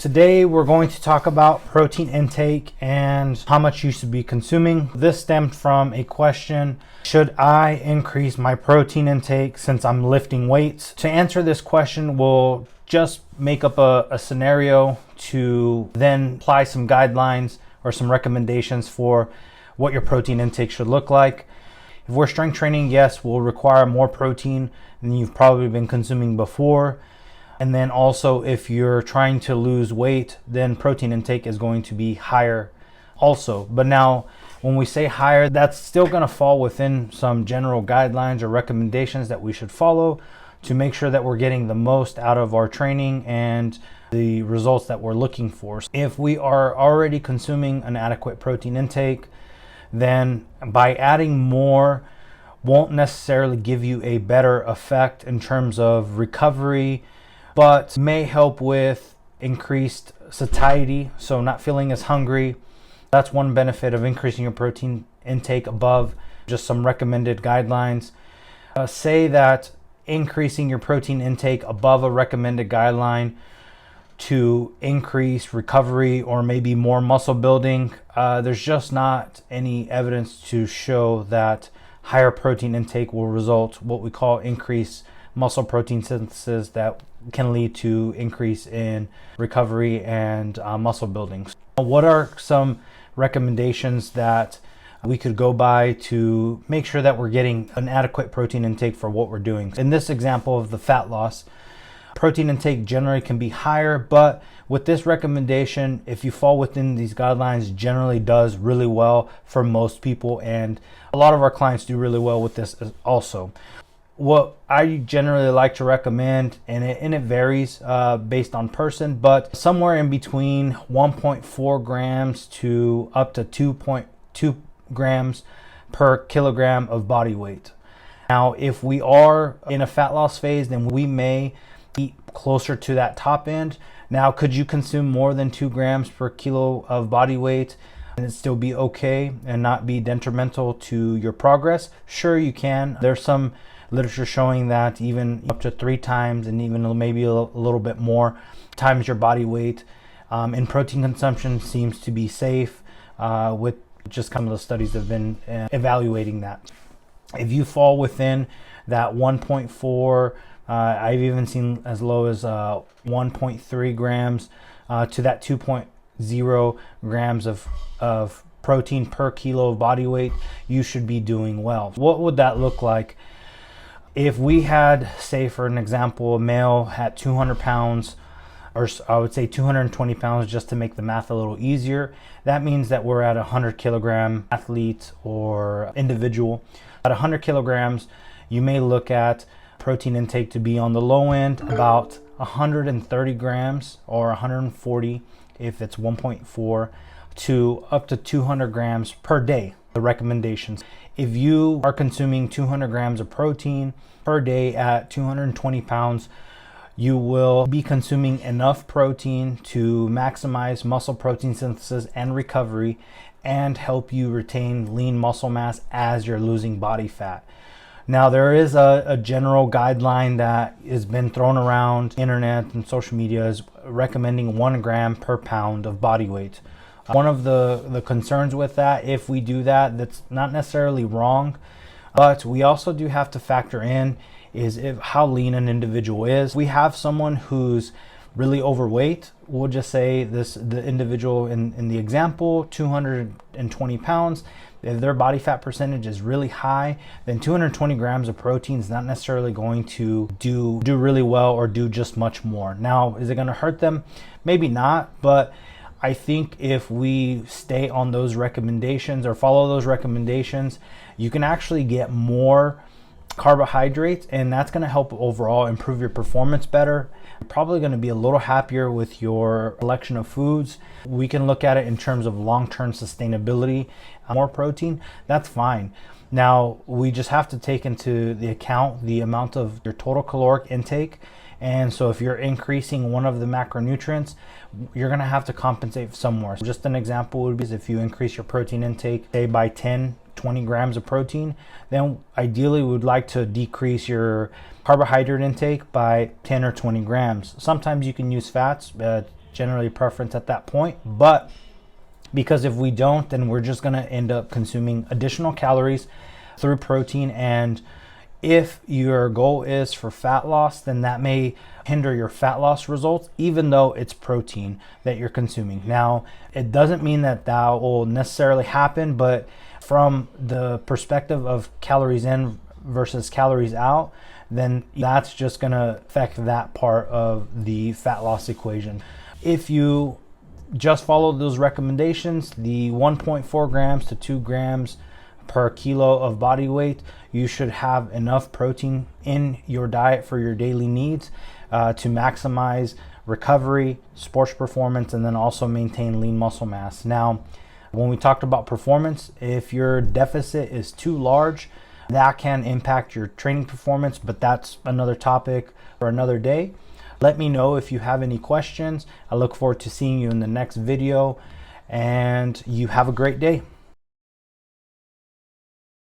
Today we're going to talk about protein intake and how much you should be consuming. This stemmed from a question: should I increase my protein intake since I'm lifting weights? To answer this question, we'll just make up a scenario to then apply some guidelines or some recommendations for what your protein intake should look like. If we're strength training, yes, we'll require more protein than you've probably been consuming before. And then also, if you're trying to lose weight, then protein intake is going to be higher also. But now, when we say higher, that's still going to fall within some general guidelines or recommendations that we should follow to make sure that we're getting the most out of our training and the results that we're looking for. If we are already consuming an adequate protein intake, then by adding more won't necessarily give you a better effect in terms of recovery, but may help with increased satiety, so not feeling as hungry. That's one benefit of increasing your protein intake above just some recommended guidelines. Say that increasing your protein intake above a recommended guideline to increase recovery or maybe more muscle building, there's just not any evidence to show that higher protein intake will result what we call increased muscle protein synthesis that can lead to increase in recovery and muscle building. What are some recommendations that we could go by to make sure that we're getting an adequate protein intake for what we're doing? In this example of the fat loss, protein intake generally can be higher, but with this recommendation, if you fall within these guidelines, generally does really well for most people, and a lot of our clients do really well with this also. What I generally like to recommend, and it varies based on person, but somewhere in between 1.4 grams to up to 2.2 grams per kilogram of body weight. Now, if we are in a fat loss phase, then we may eat closer to that top end. Now, could you consume more than 2 grams per kilo of body weight and it still be okay and not be detrimental to your progress? Sure, you can. There's some literature showing that even up to 3 times and even maybe a little bit more times your body weight in protein consumption seems to be safe with just some of the studies that have been evaluating that. If you fall within that 1.4, I've even seen as low as 1.3 grams to that 2.0 grams of protein per kilo of body weight, you should be doing well. What would that look like? If we had, say for an example, a male at 200 pounds, or I would say 220 pounds just to make the math a little easier, that means that we're at a 100 kilogram athlete or individual. At 100 kilograms, you may look at protein intake to be on the low end, about 130 grams or 140 if it's 1.4, to up to 200 grams per day, the recommendations. If you are consuming 200 grams of protein per day at 220 pounds, you will be consuming enough protein to maximize muscle protein synthesis and recovery and help you retain lean muscle mass as you're losing body fat. Now, there is a general guideline that has been thrown around internet and social media is recommending 1 gram per pound of body weight. One of the concerns with that, if we do that, that's not necessarily wrong, but we also do have to factor in is how lean an individual is. We have someone who's really overweight. We'll just say the individual in the example, 220 pounds. If their body fat percentage is really high, then 220 grams of protein is not necessarily going to do really well or do just much more. Now, is it going to hurt them? Maybe not, but I think if we stay on those recommendations or follow those recommendations, you can actually get more carbohydrates, and that's going to help overall improve your performance better. You're probably going to be a little happier with your selection of foods. We can look at it in terms of long-term sustainability. More protein, that's fine. Now, we just have to take into the account the amount of your total caloric intake. And so if you're increasing one of the macronutrients, you're going to have to compensate somewhere. So just an example would be if you increase your protein intake, say by 10-20 grams of protein, then ideally we would like to decrease your carbohydrate intake by 10 or 20 grams. Sometimes you can use fats generally preference at that point. But because if we don't, then we're just going to end up consuming additional calories through protein. And if your goal is for fat loss, then that may hinder your fat loss results, even though it's protein that you're consuming. Now, it doesn't mean that will necessarily happen, but from the perspective of calories in versus calories out, then that's just going to affect that part of the fat loss equation. If you just follow those recommendations, the 1.4 grams to 2 grams per kilo of body weight, you should have enough protein in your diet for your daily needs to maximize recovery, sports performance, and then also maintain lean muscle mass. Now, when we talked about performance, if your deficit is too large, that can impact your training performance, but that's another topic for another day. Let me know if you have any questions. I look forward to seeing you in the next video, and you have a great day.